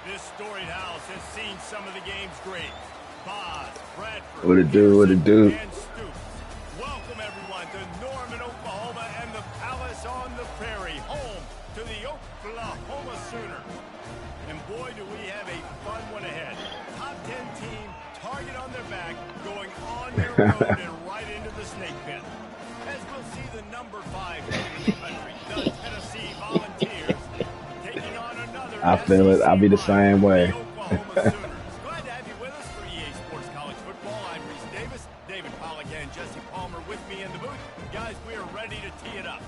This storied house has seen some of the game's greats. Boz, Bradford, What it do? What it do? and Stoops. Welcome, everyone, to Norman, Oklahoma, and the Palace on the Prairie, home to the Oklahoma Sooners. And boy, do we have a fun one ahead. Top 10 team, target on their back, going on their road and right into the snake pit. As we'll see the number 5 team in the country, the Tennessee Volunteers, taking on another I feel it. I'll be the same way. Oklahoma Sooners. Glad to have you with us for EA Sports College Football. I'm Reese Davis, David Pollack, and Jesse Palmer with me in the booth. Guys, we are ready to tee it up.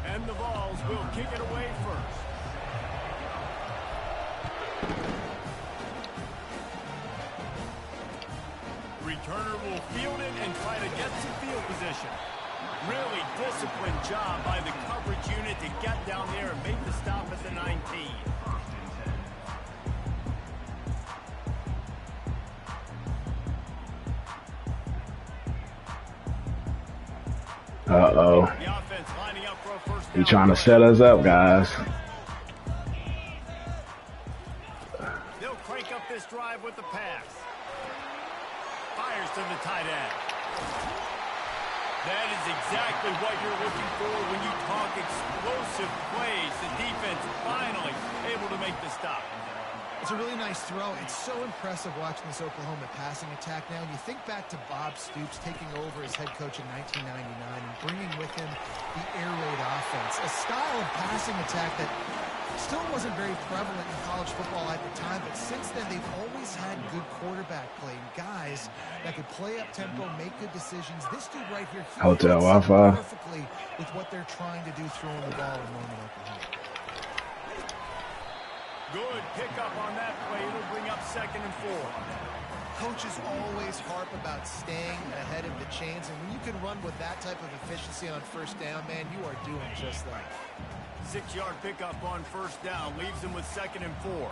And the Vols will kick it away first. Returner will field it and try to get some field position. Really disciplined job by the coverage unit to get down there and make the stop at the 19. Uh-oh. The offense lining up for a first down. He trying to set us up, guys. They'll crank up this drive with the pass. Fires to the tight end. That is exactly what you're looking for when you talk explosive plays. The defense finally able to make the stop. It's a really nice throw. It's so impressive watching this Oklahoma passing attack now. And you think back to Bob Stoops taking over as head coach in 1999 and bringing with him the air raid offense, a style of passing attack that still wasn't very prevalent in college football at the time, but since then they've always had good quarterback play, guys that could play up tempo, make good decisions. This dude right here, he Hotel fits Wi-Fi perfectly with what they're trying to do throwing the ball in Norman, Oklahoma. Good pickup on that play. It'll bring up 2nd and 4. Coaches always harp about staying ahead of the chains, and when you can run with that type of efficiency on first down, man, you are doing just that. 6-yard pickup on first down leaves them with 2nd and 4.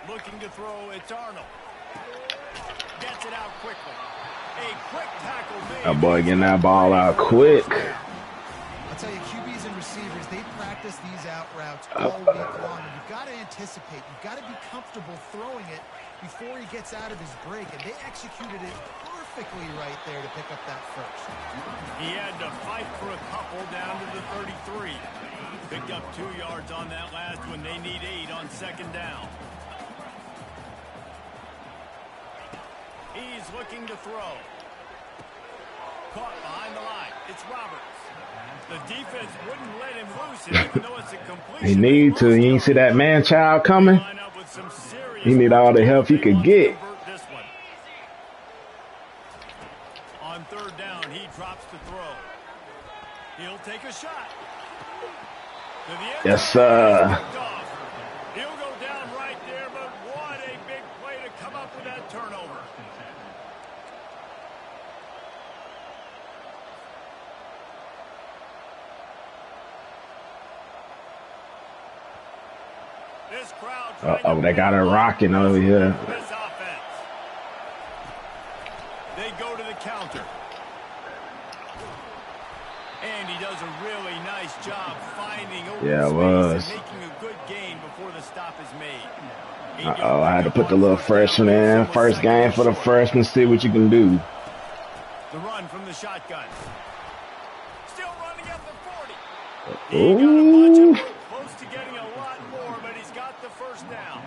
Looking to throw, it's Arnold. Gets it out quickly. A quick tackle made. That boy getting that ball out quick. I'll tell you, QBs and receivers, they practice these out routes all week long. And you've got to anticipate. You've got to be comfortable throwing it before he gets out of his break. And they executed it perfectly right there to pick up that first. He had to fight for a couple down to the 33. Picked up 2 yards on that last one. They need 8 on 2nd down. He's looking to throw. Caught behind the line. It's Roberts. The defense wouldn't let him loose, even though it's a completion. He need to. You ain't see that man-child coming? He need all the help he could get. On 3rd down, he drops to throw. He'll take a shot. Yes, sir. He'll go down right there, but what a big play to come up with that turnover. Uh-oh, they got it rocking over here. This offense. They go to the counter. And he does a really nice job finding open space and making a good gain before the stop is made. Uh-oh, I had to put the little freshman in. First game for the freshman. See what you can do. The run from the shotgun. Still running at the 40. Ooh. Close to getting a lot more, but he's got the first down.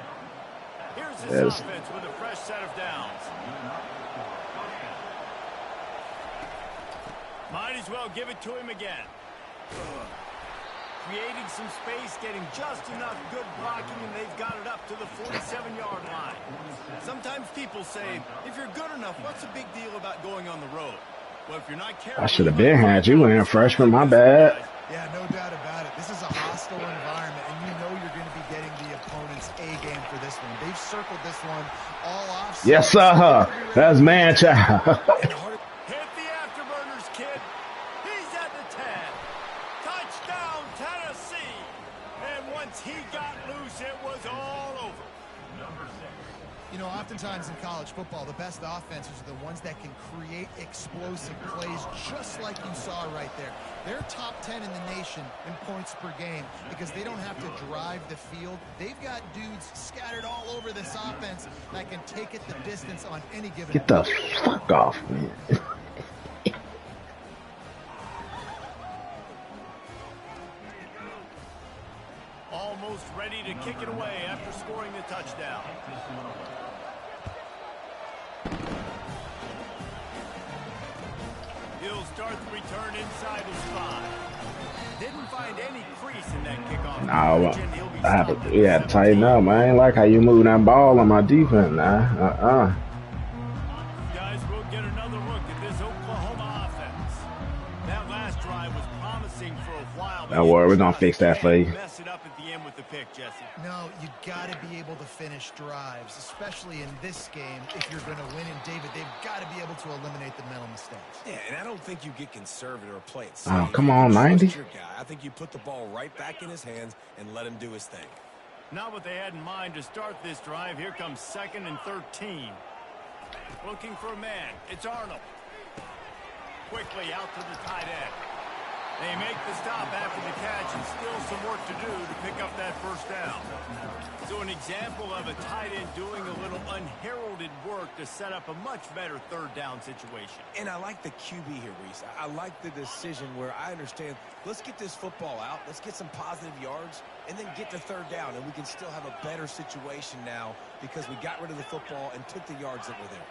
Here's his offense with a fresh set of downs. Might as well give it to him again. Creating some space, getting just enough good blocking, and they've got it up to the 47-yard line. Sometimes people say, if you're good enough, what's the big deal about going on the road? Well, if you're not careful, I should have been had you in freshman. My bad. Yeah, no doubt about it. This is a hostile environment, and you know you're going to be getting the opponent's A game for this one. They've circled this one all off. Yes, sir. That's man-child. Hit the afterburners, kid. He's at the 10. Touchdown, Tennessee. And once he got loose, it was all over. You oftentimes in college football, the best offenses are the ones that can create explosive plays, just like you saw right there. They're top 10 in the nation in points per game because they don't have to drive the field. They've got dudes scattered all over this offense that can take it the distance on any given. Get the fuck off, man. Almost ready to kick it away after scoring the touchdown. He'll start the return inside his 5. Didn't find any crease in that kickoff. No, I have to tighten up, man. I ain't like how you move that ball on my defense now. Guys, we'll get another look at this Oklahoma offense. That last drive was promising for a while. Don't worry, we're gonna fix that for you. Mess it up at the end with the pick, Jesse. No, you got to be able to finish drives, especially in this game. If you're going to win, and David, they've got to be able to eliminate the mental mistakes. Yeah, and I don't think you get conservative or play it safe. Oh, come on, 90. Your guy. I think you put the ball right back in his hands and let him do his thing. Not what they had in mind to start this drive. Here comes 2nd and 13. Looking for a man. It's Arnold. Quickly out to the tight end. They make the stop after the catch and still some work to do to pick up that first down. So an example of a tight end doing a little unheralded work to set up a much better third down situation. And I like the QB here, Reese. I like the decision where I understand, let's get this football out, let's get some positive yards, and then get to third down, and we can still have a better situation now because we got rid of the football and took the yards that were there.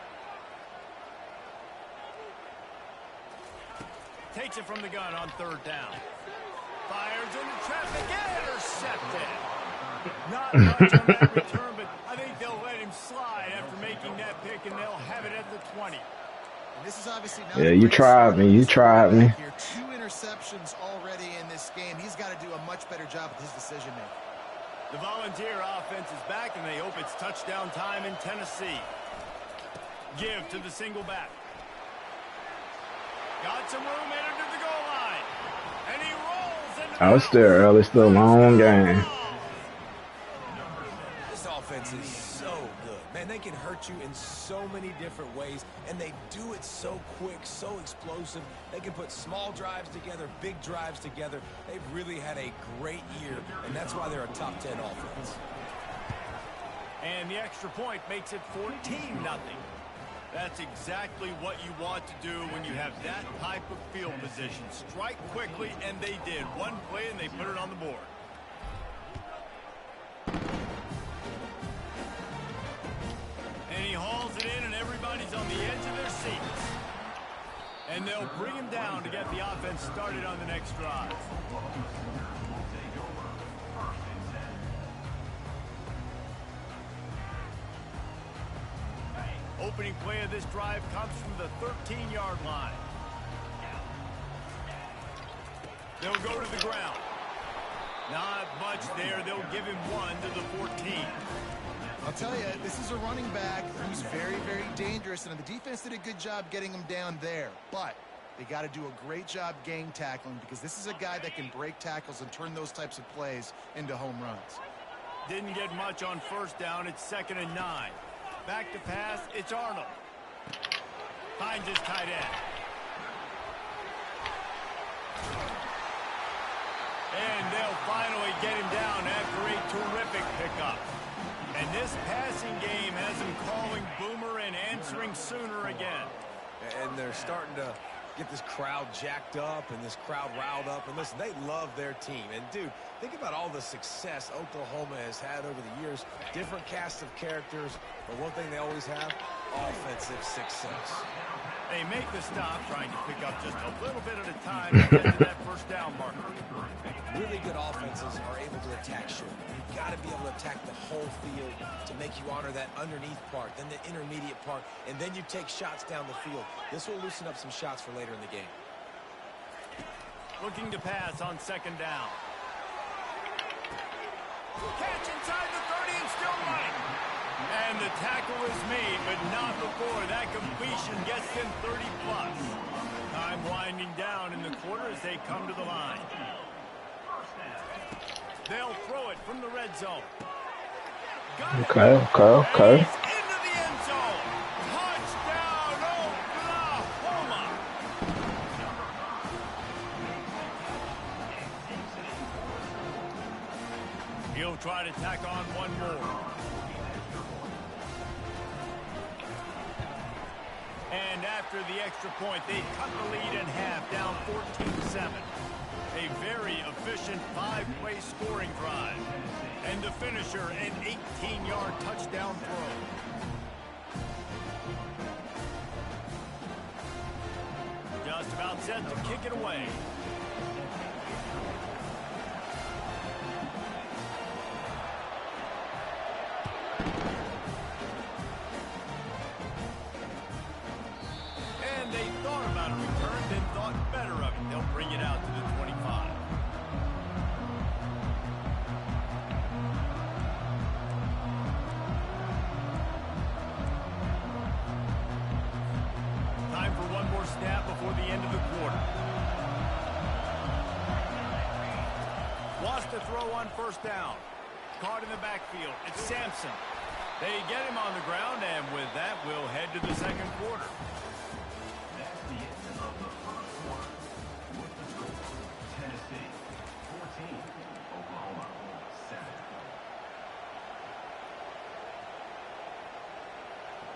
Takes it from the gun on third down. Fires into traffic. Intercepted. Not much on that return, but I think they'll let him slide after making that pick, and they'll have it at the 20. And this is obviously not You tried me. You tried me. Here, 2 interceptions already in this game. He's got to do a much better job with his decision making. The Volunteer offense is back, and they hope it's touchdown time in Tennessee. Give to the single back. Got some room, entered to the goal line. And he rolls into It's still early, still a long game. This offense is so good. Man, they can hurt you in so many different ways, and they do it so quick, so explosive. They can put small drives together, big drives together. They've really had a great year, and that's why they're a top 10 offense. And the extra point makes it 14-0. That's exactly what you want to do when you have that type of field position. Strike quickly, and they did. One play, and they put it on the board. And he hauls it in, and everybody's on the edge of their seats. And they'll bring him down to get the offense started on the next drive. Opening play of this drive comes from the 13-yard line. They'll go to the ground. Not much there. They'll give him 1 to the 14. I'll tell you, this is a running back who's very, very dangerous, and the defense did a good job getting him down there. But they got to do a great job gang tackling because this is a guy that can break tackles and turn those types of plays into home runs. Didn't get much on first down. It's 2nd and 9. Back to pass, it's Arnold. Finds his tight end. And they'll finally get him down after a terrific pickup. And this passing game has him calling Boomer and answering Sooner again. And they're starting to get this crowd jacked up and this crowd riled up. And listen, they love their team. And, dude, think about all the success Oklahoma has had over the years. Different cast of characters. But one thing they always have, offensive success. They make the stop, trying to pick up just a little bit at a time to get to that first down marker. Really good offenses are able to attack short. You've got to be able to attack the whole field to make you honor that underneath part, then the intermediate part, and then you take shots down the field. This will loosen up some shots for later in the game. Looking to pass on 2nd down. Catch inside the 30 and still running. And the tackle is made, but not before that completion gets them 30+. Time winding down in the quarter as they come to the line. They'll throw it from the red zone. Okay. Into the after the extra point. They cut the lead in half, down 14-7. A very efficient 5-play scoring drive. And the finisher, an 18-yard touchdown throw. Just about set to kick it away. And they thought about a return, then thought better of it. They'll bring it out to the 25. Time for one more snap before the end of the quarter. Wants to throw on first down. Caught in the backfield. It's Sampson. They get him on the ground, and with that, we'll head to the second quarter. That's the end of the first quarter. With the score, Tennessee 14, Oklahoma 7.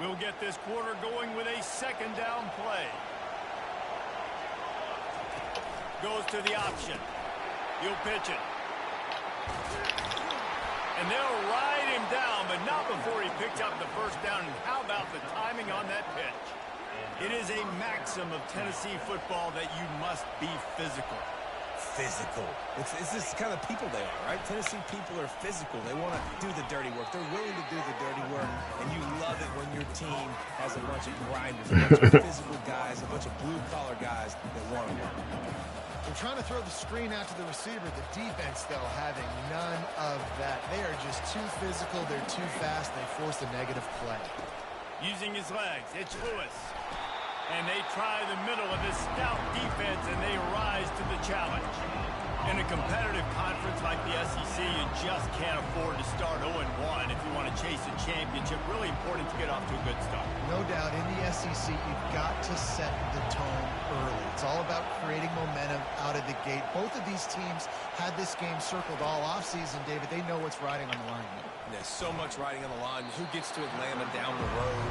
We'll get this quarter going with a second down play. Goes to the option. He'll pitch it. And they'll ride him down, but not before he picks up the first down. And how about the timing on that pitch? It is a maxim of Tennessee football that you must be physical. Physical. It's this kind of people they are, right? Tennessee people are physical. They want to do the dirty work. They're willing to do the dirty work, and you love it when your team has a bunch of grinders, a bunch of physical guys, a bunch of blue-collar guys that want to work. They're trying to throw the screen out to the receiver. The defense, though, having none of that. They are just too physical. They're too fast. They force a negative play. Using his legs, it's Lewis. And they try the middle of this stout defense, and they rise to the challenge. In a competitive conference like the SEC, you just can't afford to start 0-1 if you want to chase a championship. Really important to get off to a good start. No doubt, in the SEC, you've got to set the tone early. It's all about creating momentum out of the gate. Both of these teams had this game circled all offseason, David. They know what's riding on the line. There's so much riding on the line. Who gets to Atlanta down the road?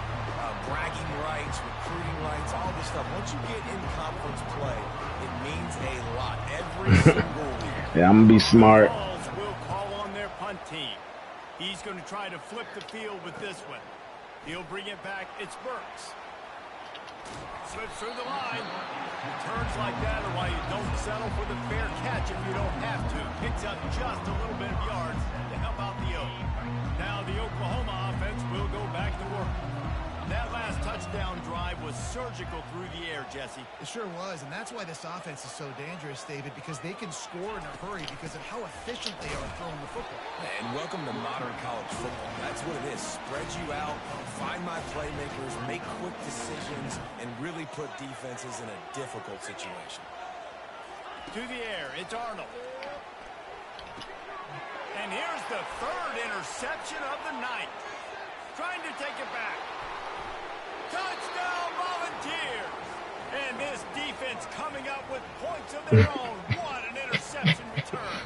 Bragging rights, recruiting rights, all this stuff. Once you get in conference play, it means a lot. Every single week. Yeah, I'm gonna be smart. Will call on their punt team. He's going to try to flip the field with this one. He'll bring it back. It's Burks. Slips through the line. Returns like that are why you don't settle for the fair catch if you don't have to. Picks up just a little bit of yards to help out the Oak. Now the Oklahoma offense will go back to work. That last touchdown drive was surgical through the air, Jesse. It sure was, and that's why this offense is so dangerous, David, because they can score in a hurry because of how efficient they are throwing the football. And welcome to modern college football. That's what it is. Spread you out, find my playmakers, make quick decisions, and really put defenses in a difficult situation. To the air, it's Arnold. And here's the third interception of the night. Trying to take it back. Touchdown, Volunteers! And this defense coming up with points of their own. What an interception return.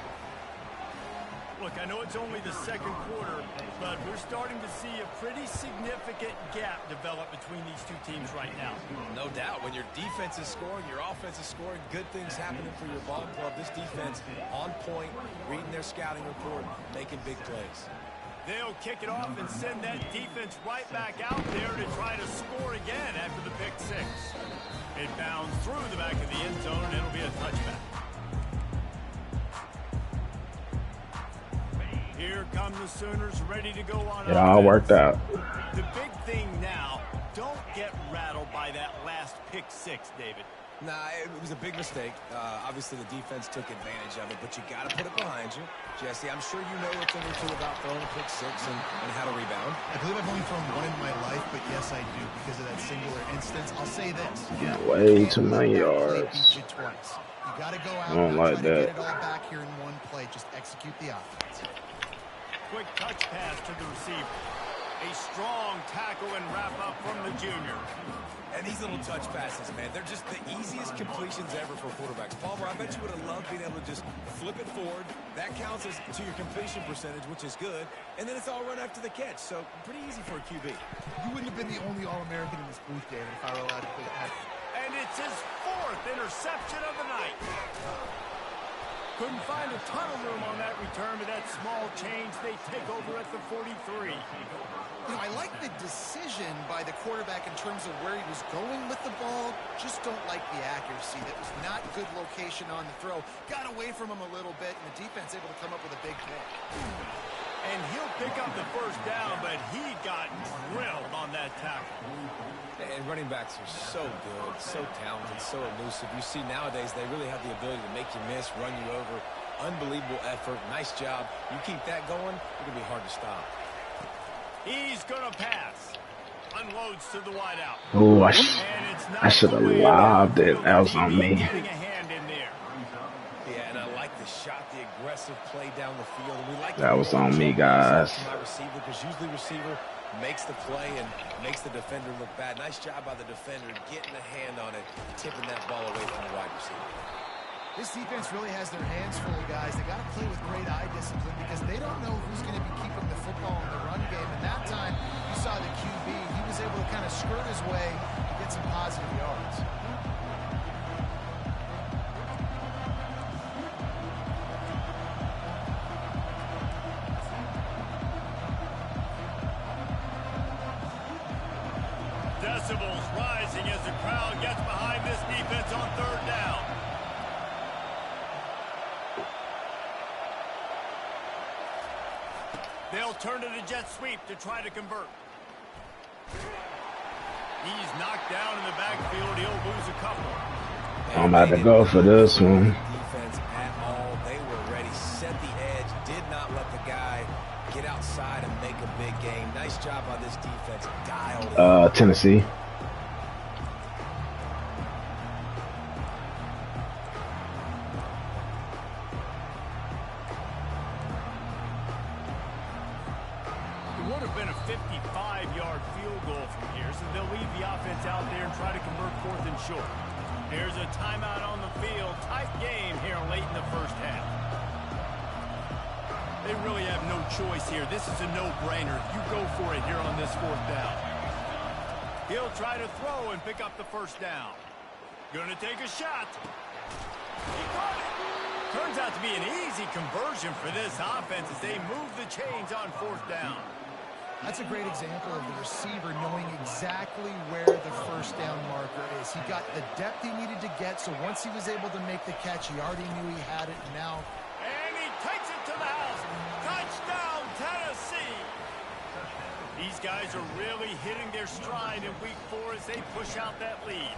Look, I know it's only the second quarter, but we're starting to see a pretty significant gap develop between these two teams right now. No doubt. When your defense is scoring, your offense is scoring, good things happening for your ball club. This defense on point, reading their scouting report, making big plays. They'll kick it off and send that defense right back out there to try to score again after the pick six. It bounds through the back of the end zone, and it'll be a touchback. Here come the Sooners ready to go on. It all worked out. The big thing now, don't get rattled by that last pick six, David. Nah, it was a big mistake. Obviously, the defense took advantage of it, but you got to put it behind you. Jesse, I'm sure you know a thing or two about throwing a pick six and how to rebound. I believe I've only thrown one in my life, but yes, I do because of that singular instance. I'll say this. Yeah, way too many Play yards. beat you twice. You got to go out I don't and like try that. to get it all back here in one play. Just execute the offense. Quick touch pass to the receiver. A strong tackle and wrap-up from the junior. And these little touch passes, man, they're just the easiest completions ever for quarterbacks. Palmer, I bet you would have loved being able to just flip it forward. That counts as to your completion percentage, which is good. And then it's all run after the catch, so pretty easy for a QB. You wouldn't have been the only All-American in this booth, David, if I were allowed to put it. And it's his 4th interception of the night. Couldn't find a ton of room on that return, but that small change, they take over at the 43. You know, I like the decision by the quarterback in terms of where he was going with the ball. Just don't like the accuracy. That was not good location on the throw. Got away from him a little bit, and the defense able to come up with a big pick. And he'll pick up the first down, but he got drilled on that tackle. And running backs are so good, so talented, so elusive. You see nowadays they really have the ability to make you miss, run you over. Unbelievable effort. Nice job. You keep that going, it's going to be hard to stop. He's going to pass. Unloads to the wideout. Oh, I should have lobbed it. That was on me. Yeah, and I like the shot, the aggressive play down the field. And we like that was on me, guys. My receiver, because usually receiver makes the play and makes the defender look bad. Nice job by the defender getting a hand on it, tipping that ball away from the wide receiver. This defense really has their hands full, guys. They got to play with great eye discipline because they don't know who's going to be keeping the football in the run game. And that time, you saw the QB. He was able to kind of skirt his way to get some positive yards. Decibels rising as the crowd gets behind this defense on 3rd down. They'll turn to the jet sweep to try to convert. He's knocked down in the backfield. He'll lose a couple. I'm about to go for this one. Defense at all. They were ready. Set the edge. Did not let the guy get outside and make a big game. Nice job by this defense. Dialed. Tennessee. Would have been a 55-yard field goal from here, so they'll leave the offense out there and try to convert 4th and short. There's a timeout on the field. Tight game here late in the first half. They really have no choice here. This is a no-brainer. You go for it here on this 4th down. He'll try to throw and pick up the first down. Gonna take a shot. He got it. Turns out to be an easy conversion for this offense as they move the chains on 4th down. That's a great example of the receiver knowing exactly where the first down marker is. He got the depth he needed to get, so once he was able to make the catch, he already knew he had it, and now... And he takes it to the house. Touchdown, Tennessee! These guys are really hitting their stride in week 4 as they push out that lead.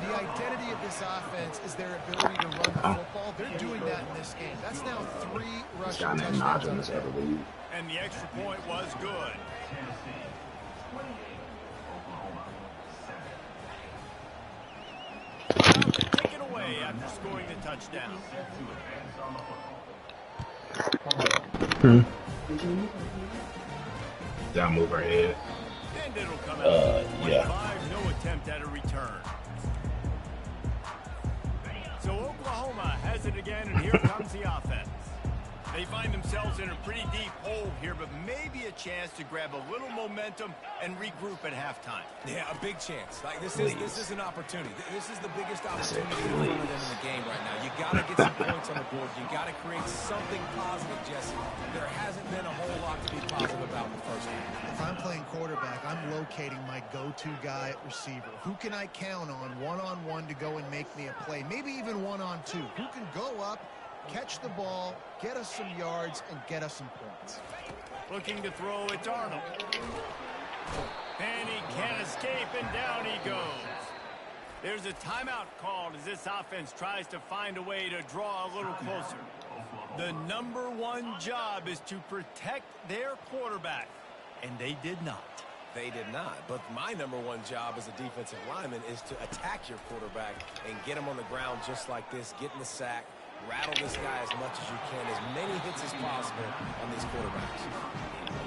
The identity of this offense is their ability to run the football. They're doing that in this game. That's now 3 rushing touchdowns. And the extra point was good. Now to take it away after scoring the touchdown. Down, move her head. And it'll come out. Yeah. No attempt at a return. So Oklahoma has it again, and here comes the offense. They find themselves in a pretty deep hole here, but maybe a chance to grab a little momentum and regroup at halftime. Yeah, a big chance. Like this is an opportunity. This is the biggest opportunity in front of them in the game right now. You got to get some points on the board. You got to create something positive, Jesse. There hasn't been a whole lot to be positive about in the first half. If I'm playing quarterback, I'm locating my go-to guy at receiver. Who can I count on one-on-one to go and make me a play? Maybe even one-on-two. Who can go up, catch the ball, get us some yards, and get us some points. Looking to throw, it's Arnold. And he can't escape, and down he goes. There's a timeout called as this offense tries to find a way to draw a little closer. The #1 job is to protect their quarterback, and they did not. They did not. But my #1 job as a defensive lineman is to attack your quarterback and get him on the ground just like this, getting the sack, rattle this guy as much as you can, as many hits as possible on these quarterbacks.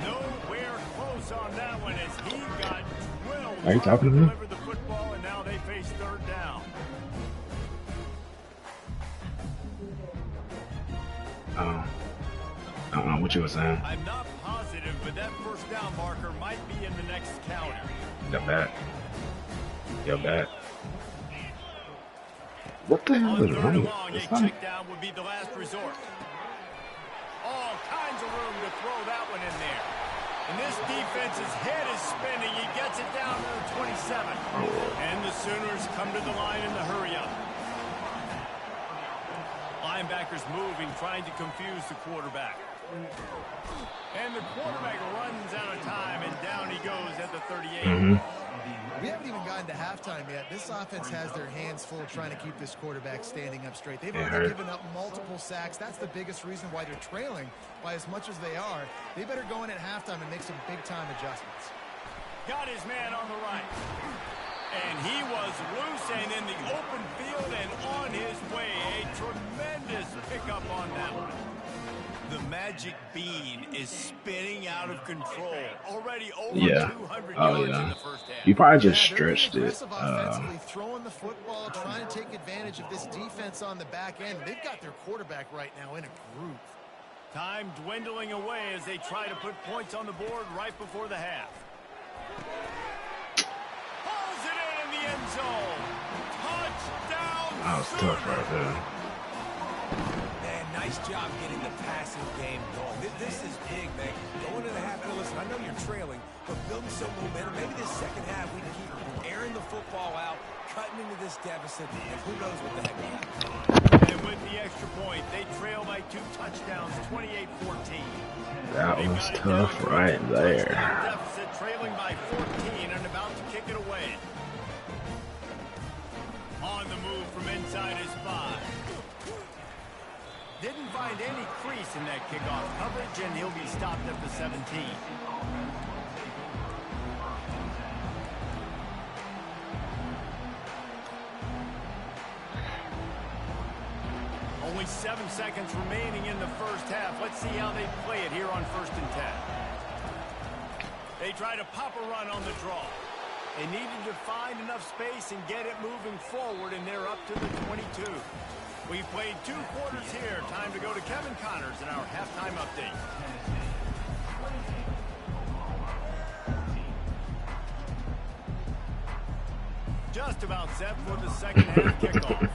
Nowhere close on that one as he got drilled. Are you talking to me? Delivered the football, and now they face third down. I don't know what you were saying. I'm not positive, but that first down marker might be in the next counter. You're back. You're back. What the hell On is third wrong and with long, a this? check down would be the last resort. All kinds of room to throw that one in there. And this defense's head is spinning. He gets it down to the 27. And the Sooners come to the line in the hurry-up. Linebackers moving, trying to confuse the quarterback. And the quarterback runs out of time, and down he goes at the 38. We haven't even gotten to halftime yet. This offense has their hands full trying to keep this quarterback standing up straight. They've already given up multiple sacks. That's the biggest reason why they're trailing by as much as they are. They better go in at halftime and make some big-time adjustments. Got his man on the right. And he was loose and in the open field and on his way. A tremendous pickup on that one. The magic bean is spinning out of control. Already over 200 yards in the first half. You probably just They're stretched being it. aggressive offensively, throwing the football, trying to take advantage of this defense on the back end. They've got their quarterback right now in a groove. Time dwindling away as they try to put points on the board right before the half. Pulls it in the end zone. Touchdown. That was tough right there. Man, nice job getting the passing game going. This is big, man. Going into the half, and listen, I know you're trailing, but building some momentum. Maybe this second half we can keep airing the football out, cutting into this deficit, and who knows what the heck will happen. And with the extra point, they trail by 2 touchdowns, 28-14. That was tough right there. Deficit trailing by 14 and about to kick it away. On the move from inside his 5. Didn't find any crease in that kickoff coverage, and he'll be stopped at the 17. Only 7 seconds remaining in the first half. Let's see how they play it here on 1st and 10. They try to pop a run on the draw. They needed to find enough space and get it moving forward, and they're up to the 22. We've played 2 quarters here. Time to go to Kevin Connors in our halftime update. Just about set for the second half kickoff.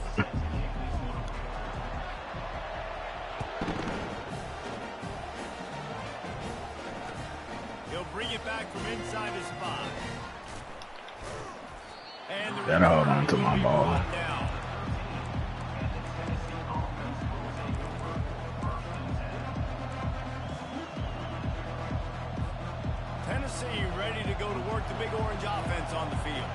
He'll bring it back from inside his 5. And the Gotta hold on to my ball. down. Tennessee ready to go to work the Big Orange offense on the field.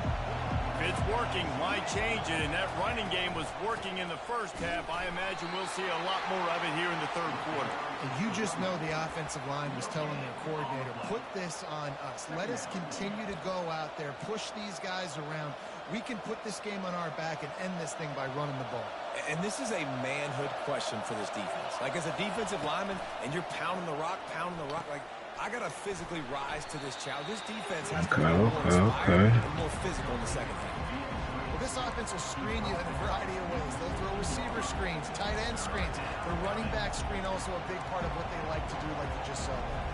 If it's working, why change it? And that running game was working in the first half. I imagine we'll see a lot more of it here in the third quarter. And you just know the offensive line was telling their coordinator, put this on us. Let us continue to go out there, push these guys around. We can put this game on our back and end this thing by running the ball. And this is a manhood question for this defense. Like, as a defensive lineman, and you're pounding the rock, like, I got to physically rise to this challenge. This defense has to be more inspired and more physical in the second half. Well, this offense will screen you in a variety of ways. They'll throw receiver screens, tight end screens. Their running back screen also a big part of what they like to do, like you just saw there.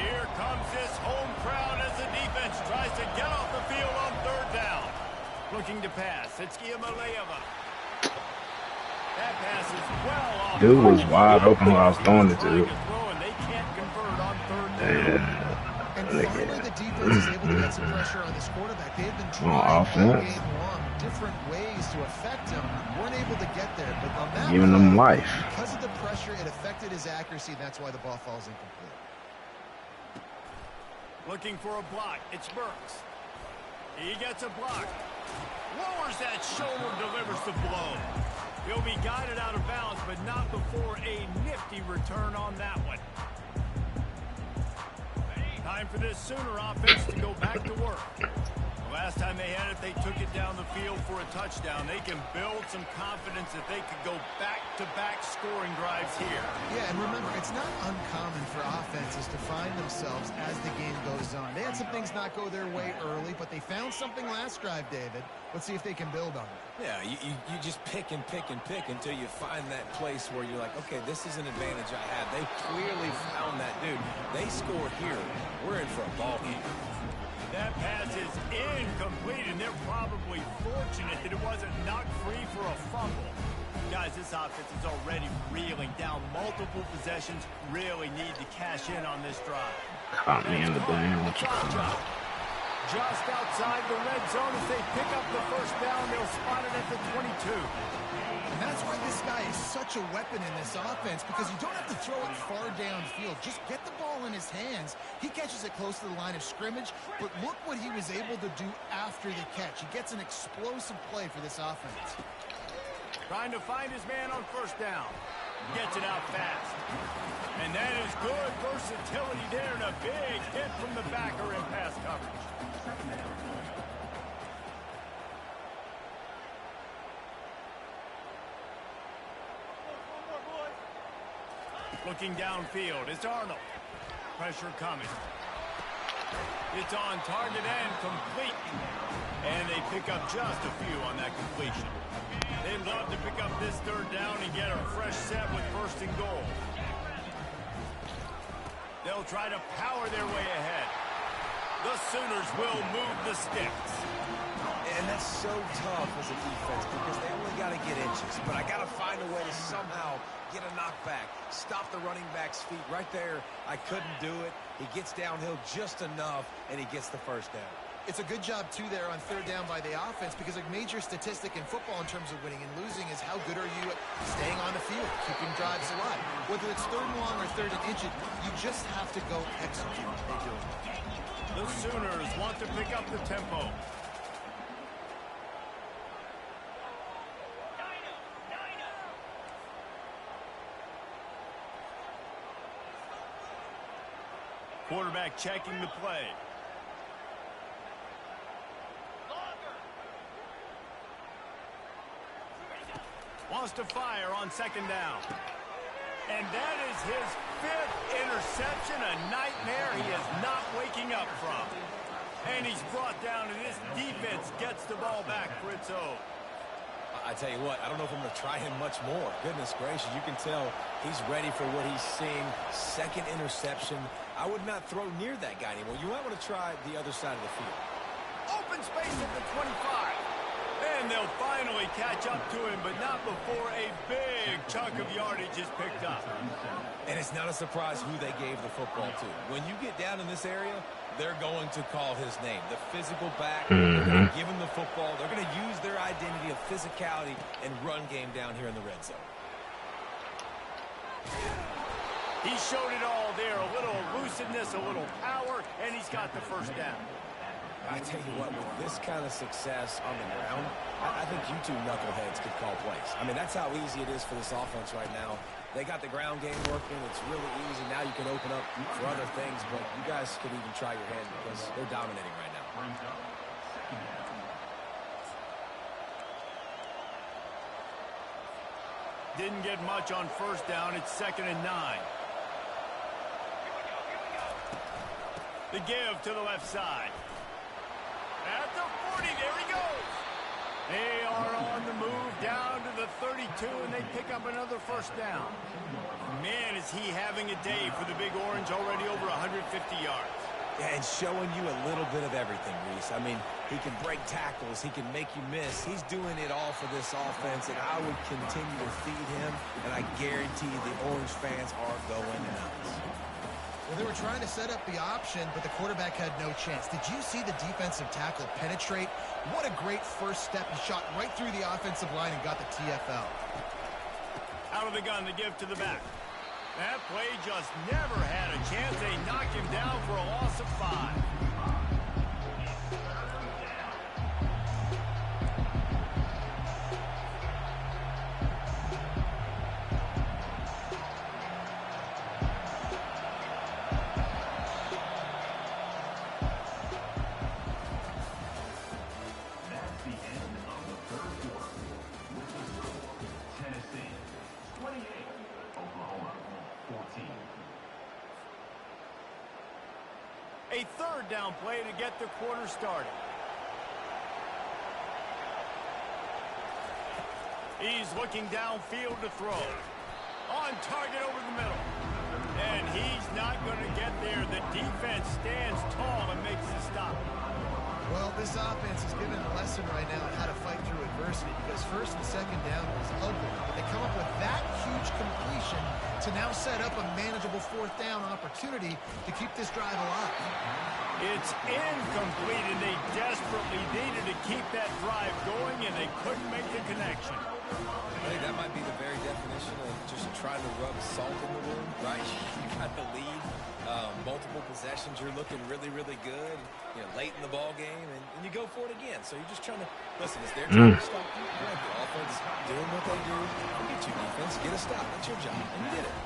Here comes this home crowd as the defense tries to get off the field on 3rd down. Looking to pass. It's Giamaleava. That pass is well off. Dude was wide open when I was throwing it to. And they can't convert on 3rd down. And finally, the defense is able to get some pressure on this quarterback. They've been trying all game long, different ways to affect him. Weren't able to get there, but on that Giving them life. Because of the pressure, it affected his accuracy. That's why the ball falls incomplete. Looking for a block. It's Burks. He gets a block. Lowers that shoulder, delivers the blow. He'll be guided out of bounds, but not before a nifty return on that one. Time for this Sooner offense to go back to work. Last time they had it, they took it down the field for a touchdown. They can build some confidence that they could go back-to-back scoring drives here. Yeah, and remember, it's not uncommon for offenses to find themselves as the game goes on. They had some things not go their way early, but they found something last drive, David. Let's see if they can build on it. Yeah, you just pick and pick and pick until you find that place where you're like, okay, this is an advantage I have. They clearly found that, dude. They score here. We're in for a ball game. That pass is incomplete, and they're probably fortunate that it wasn't knocked free for a fumble. Guys, this offense is already reeling down multiple possessions. Really need to cash in on this drive. Caught me in the damn. Just outside the red zone as they pick up the first down. They'll spot it at the 22. And that's why this guy is such a weapon in this offense, because you don't have to throw it far downfield. Just get the ball in his hands. He catches it close to the line of scrimmage, but look what he was able to do after the catch. He gets an explosive play for this offense. Trying to find his man on first down. Gets it out fast. And that is good versatility there, and a big hit from the backer in pass coverage. Looking downfield, it's Arnold. Pressure coming. It's on target and complete. And they pick up just a few on that completion. They'd love to pick up this third down and get a fresh set with first and goal. They'll try to power their way ahead. The Sooners will move the sticks. And that's so tough as a defense because they only got to get inches. But I got to find a way to somehow get a knockback, stop the running back's feet right there. I couldn't do it. He gets downhill just enough, and he gets the first down. It's a good job, too, there on third down by the offense, because a major statistic in football in terms of winning and losing is how good are you at staying on the field, keeping drives alive. Whether it's third and long or third and inches, you just have to go execute. They do it. The Sooners want to pick up the tempo. Quarterback checking the play. Wants to fire on second down. And that is his fifth interception, a nightmare he is not waking up from. And he's brought down, and this defense gets the ball back for its own. I tell you what, I don't know if I'm going to try him much more. Goodness gracious, you can tell he's ready for what he's seeing. Second interception. I would not throw near that guy anymore. You might want to try the other side of the field. Open space at the 25. And they'll finally catch up to him, but not before a big chunk of yardage is picked up. And it's not a surprise who they gave the football to. When you get down in this area, they're going to call his name. The physical back, they're going to give him the football. They're going to use their identity of physicality and run game down here in the red zone. He showed it all there, a little elusiveness, a little power, and he's got the first down. I tell you what, with this kind of success on the ground, I think you two knuckleheads could call plays. I mean, that's how easy it is for this offense right now. They got the ground game working. It's really easy. Now you can open up for other things, but you guys could even try your hand because they're dominating right now. Didn't get much on first down. It's 2nd and 9. The give to the left side. At the 40, there he goes. They are on the move down to the 32, and they pick up another first down. Man, is he having a day for the Big Orange, already over 150 yards. And showing you a little bit of everything, Reese. I mean, he can break tackles. He can make you miss. He's doing it all for this offense, and I would continue to feed him, and I guarantee the Orange fans are going nuts. Well, they were trying to set up the option, but the quarterback had no chance. Did you see the defensive tackle penetrate? What a great first step. He shot right through the offensive line and got the TFL. Out of the gun, the give to the back. That play just never had a chance. They knock him down for a loss of 5. A third down play to get the quarter started. He's looking downfield to throw. On target over the middle. And he's not going to get there. The defense stands tall and makes the stop. Well, this offense is given a lesson right now on how to fight through adversity because first and second down was ugly. But they come up with that huge completion to now set up a manageable fourth down opportunity to keep this drive alive. It's incomplete, and they desperately needed to keep that drive going, and they couldn't make the connection. I think that might be the very definition of just trying to rub salt in the wound, right? You got the lead, multiple possessions, you're looking really, really good, you know, late in the ball game, and you go for it again. So you're just trying to, listen, it's their time to stop you. You have the offense doing what they do. Forget your defense, get a stop. That's your job, and you did it.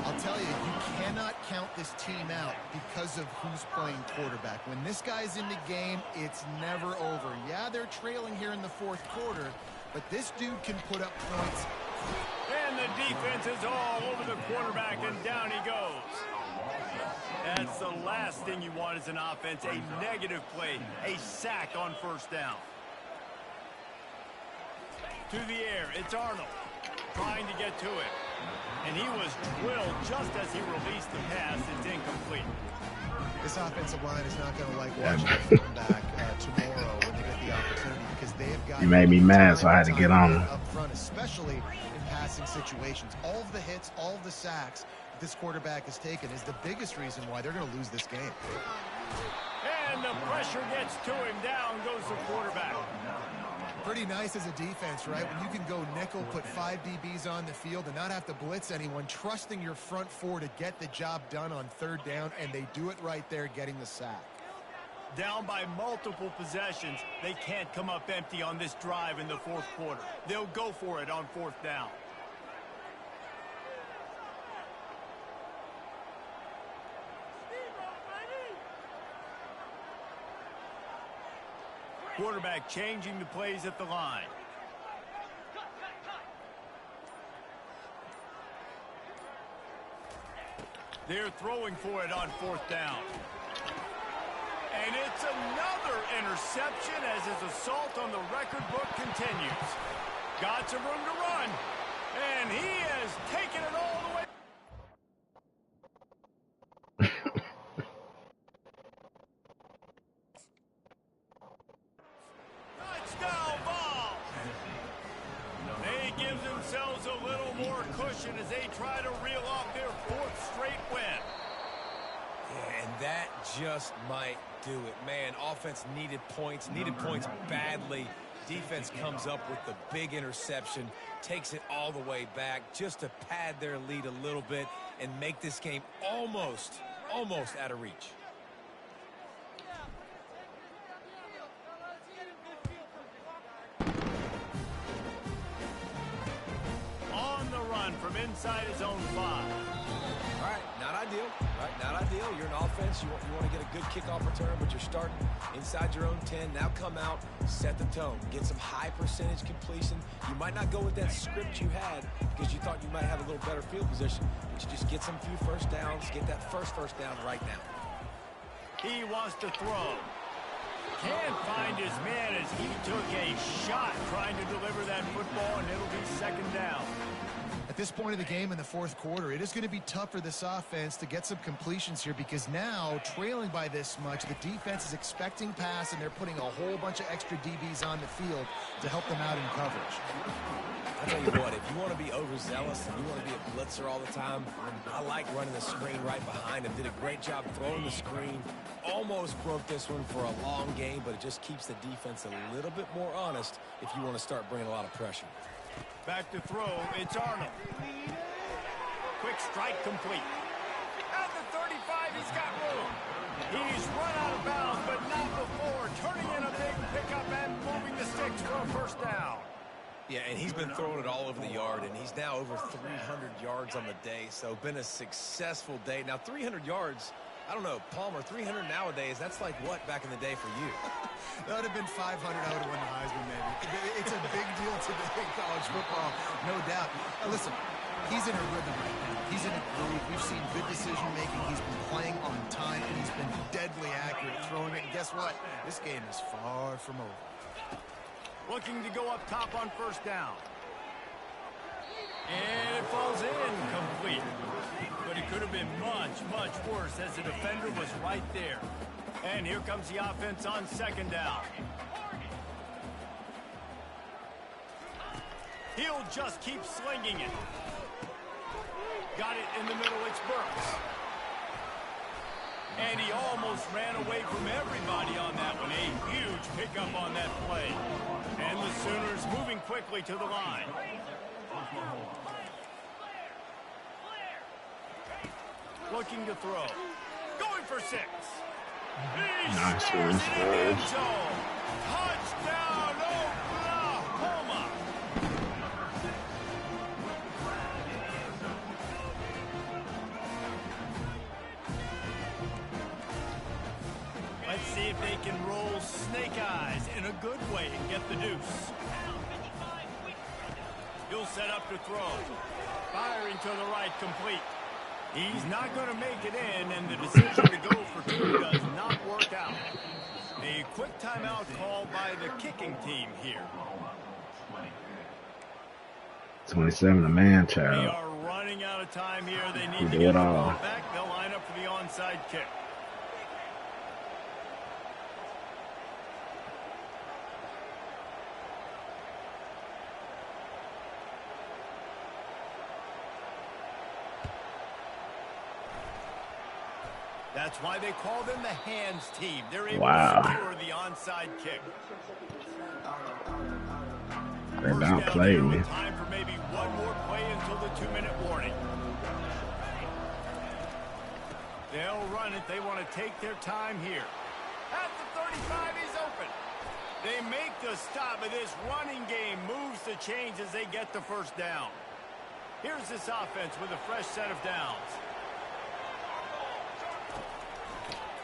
I'll tell you, you cannot count this team out because of who's playing quarterback. When this guy's in the game, it's never over. Yeah, they're trailing here in the fourth quarter, but this dude can put up points. And the defense is all over the quarterback, and down he goes. That's the last thing you want as an offense, a negative play, a sack on first down. To the air, it's Arnold trying to get to it. And he was drilled just as he released the pass. It's incomplete. This offensive line is not going to like watching the film back tomorrow when they get the opportunity because they have got. You made me mad, so I had to get on him. Up front, especially in passing situations. All of the hits, all of the sacks this quarterback has taken is the biggest reason why they're going to lose this game. And the pressure gets to him. Down goes the quarterback. Pretty nice as a defense, right? When you can go nickel, put 5 DBs on the field and not have to blitz anyone, trusting your front four to get the job done on third down, and they do it right there, getting the sack. Down by multiple possessions, they can't come up empty on this drive in the fourth quarter. They'll go for it on fourth down. Quarterback changing the plays at the line. They're throwing for it on fourth down. And it's another interception as his assault on the record book continues. Got some room to run. And he has taken it all the way. Touchdown ball. They give themselves a little more cushion as they try to reel off their fourth straight win. Yeah, and that just might do it. Man, offense needed points badly. Defense comes up with the big interception, takes it all the way back just to pad their lead a little bit and make this game almost out of reach. On the run from inside his own 5. All right, not ideal. Not ideal. You're an offense. You want to get a good kickoff return, but you're starting inside your own 10. Now come out, set the tone, get some high percentage completion. You might not go with that script you had because you thought you might have a little better field position, but you just get some few first downs, get that first down right now. He wants to throw. Can't find his man as he took a shot trying to deliver that football, and it'll be second down. At this point of the game in the fourth quarter, it is going to be tough for this offense to get some completions here because now, trailing by this much, the defense is expecting pass, and they're putting a whole bunch of extra DBs on the field to help them out in coverage. I tell you what, if you want to be overzealous and you want to be a blitzer all the time, I like running the screen right behind him. Did a great job throwing the screen. Almost broke this one for a long game, but it just keeps the defense a little bit more honest if you want to start bringing a lot of pressure. Back to throw, it's Arnold. Quick strike complete. At the 35, he's got room. He's run out of bounds, but not before. Turning in a big pickup and moving the sticks for a first down. Yeah, and he's been throwing it all over the yard, and he's now over 300 yards on the day, so been a successful day. Now, 300 yards, I don't know, Palmer, 300 nowadays, that's like what back in the day for you? That would have been 500. I would have won the Heisman, maybe. It's a big deal today in college football, no doubt. Now, listen, he's in a rhythm right now. He's in a groove. We've seen good decision-making. He's been playing on time, and he's been dead guess what? This game is far from over. Looking to go up top on first down. And it falls in complete. But it could have been much, much worse as the defender was right there. And here comes the offense on second down. He'll just keep slinging it. Got it in the middle, it's Burks. And he almost ran away from everybody on that one. A huge pickup on that play. And the Sooners moving quickly to the line. Looking to throw. Going for 6. He Nice, stares nice, it in the end nice. zone. Touchdown, Oklahoma. Let's see if they can roll snake eyes in a good way and get the deuce. He'll set up to throw. Firing to the right, complete. He's not going to make it in, and the decision to go for 2 does not work out. A quick timeout called by the kicking team here. 27, a man They child. are running out of time here. They You need to do get it the all. ball back. They'll line up for the onside kick. That's why they call them the hands team. They're able Wow. to secure the onside kick. They First down outplayed there me. with time for maybe one more play until the 2-minute warning. They'll run it. They want to take their time here. At the 35, he's open. They make the stop, but this running game moves the chains as they get the first down. Here's this offense with a fresh set of downs.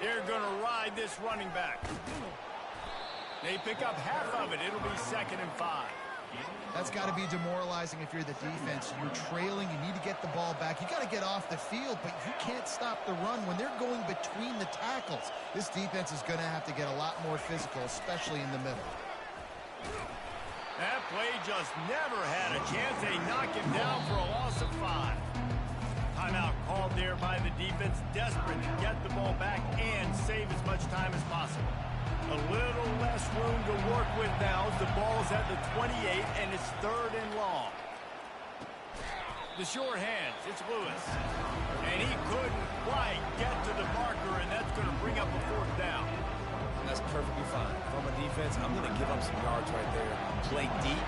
They're going to ride this running back. They pick up half of it. It'll be 2nd and 5. That's got to be demoralizing if you're the defense. You're trailing. You need to get the ball back. You got to get off the field, but you can't stop the run when they're going between the tackles. This defense is going to have to get a lot more physical, especially in the middle. That play just never had a chance. They knock him down for a loss of 5. Timeout called there by the defense, desperate to get the ball back and save as much time as possible. A little less room to work with now as the ball's at the 28 and it's 3rd and long. The short hands, it's Lewis. And he couldn't quite get to the marker, and that's going to bring up a 4th down. That's perfectly fine. From a defense, I'm going to give up some yards right there. Play deep,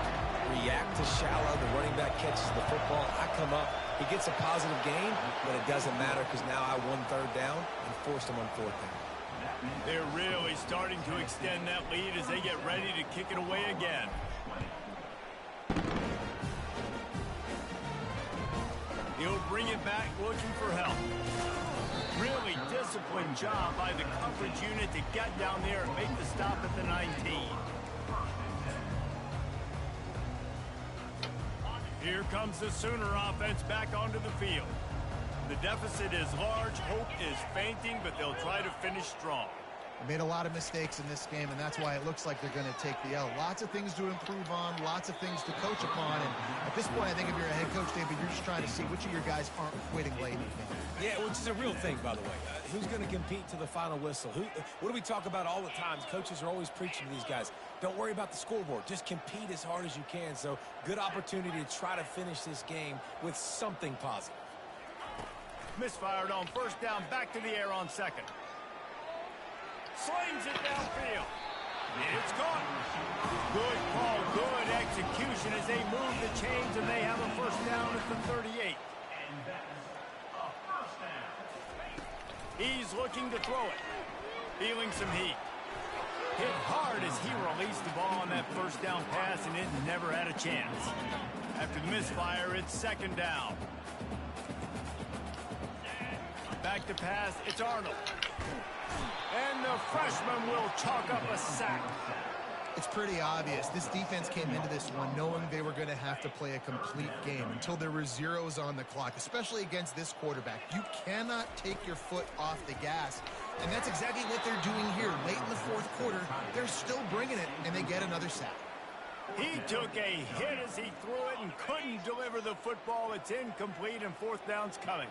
react to shallow. The running back catches the football. I come up. He gets a positive gain, but it doesn't matter because now I won 3rd down and forced him on 4th down. They're really starting to extend that lead as they get ready to kick it away again. He'll bring it back looking for help. Really disciplined job by the coverage unit to get down there and make the stop at the 19. Here comes the Sooner offense back onto the field. The deficit is large, hope is fainting, but they'll try to finish strong. They made a lot of mistakes in this game, and that's why it looks like they're going to take the L. Lots of things to improve on, lots of things to coach upon, and at this point, I think if you're a head coach, David, you're just trying to see which of your guys aren't quitting late in the game. Yeah, which is a real thing, by the way. Who's going to compete to the final whistle? What do we talk about all the time? Coaches are always preaching to these guys. Don't worry about the scoreboard. Just compete as hard as you can. So, good opportunity to try to finish this game with something positive. Misfired on first down, back to the air on 2nd. Slings it downfield. It's caught. Good call, good execution as they move the chains, and they have a first down at the 38. He's looking to throw it. Feeling some heat. Hit hard as he released the ball on that first down pass, and it never had a chance. After the misfire, it's 2nd down. Back to pass, it's Arnold. And the freshman will chalk up a sack. It's pretty obvious. This defense came into this one knowing they were going to have to play a complete game until there were zeros on the clock, especially against this quarterback. You cannot take your foot off the gas And that's exactly what they're doing here. Late in the fourth quarter, they're still bringing it, and they get another sack. He took a hit as he threw it and couldn't deliver the football. It's incomplete, and fourth down's coming.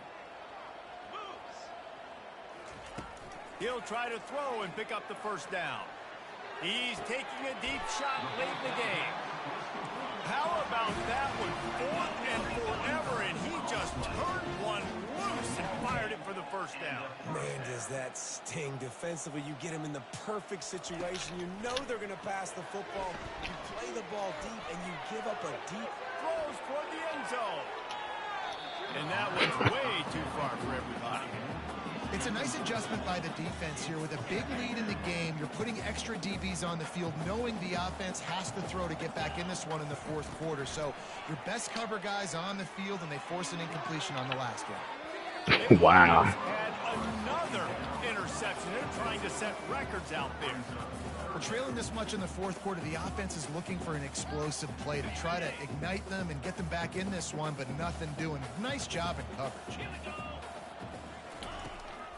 He'll try to throw and pick up the first down. He's taking a deep shot late in the game. How about that one? Fourth and forever, and he just turned one loose and fired it for the first down. Man, does that sting defensively. You get him in the perfect situation. You know they're going to pass the football. You play the ball deep, and you give up a deep Throws toward the end zone. And that one's way too far for everybody. It's a nice adjustment by the defense here. With a big lead in the game, you're putting extra DBs on the field, knowing the offense has to throw to get back in this one in the fourth quarter. So your best cover guys on the field, and they force an incompletion on the last one. Wow. Had another interception. They're trying to set records out there. We're trailing this much in the fourth quarter. The offense is looking for an explosive play to try to ignite them and get them back in this one, but nothing doing. Nice job in coverage.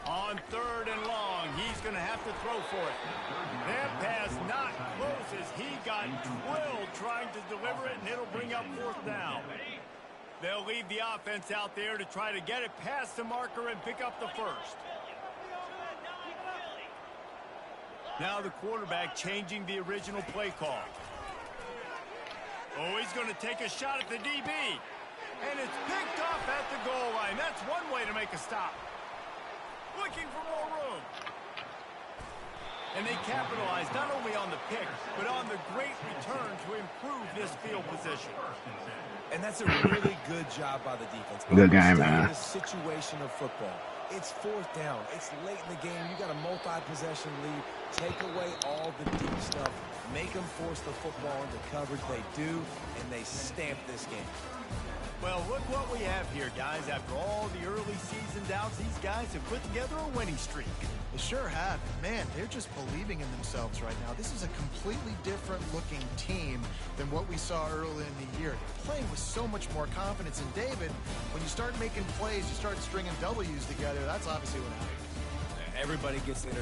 On third and long, he's going to have to throw for it. That pass not close as he got drilled trying to deliver it, and it'll bring up fourth down. They'll leave the offense out there to try to get it past the marker and pick up the first. Now the quarterback changing the original play call. Oh, he's going to take a shot at the DB. And it's picked off at the goal line. That's one way to make a stop. Looking for more room. And they capitalized not only on the pick, but on the great return to improve this field position. And that's a really good job by the defense. Good game, man. The situation of football. It's fourth down. It's late in the game. You got a multi-possession lead. Take away all the deep stuff. Make them force the football into coverage. They do, and they stamp this game. Well, look what we have here, guys. After all the early season doubts, these guys have put together a winning streak. They sure have. Man, they're just believing in themselves right now. This is a completely different looking team than what we saw early in the year. They're playing with so much more confidence. And David, when you start making plays, you start stringing W's together, that's obviously what happens. Everybody gets energy.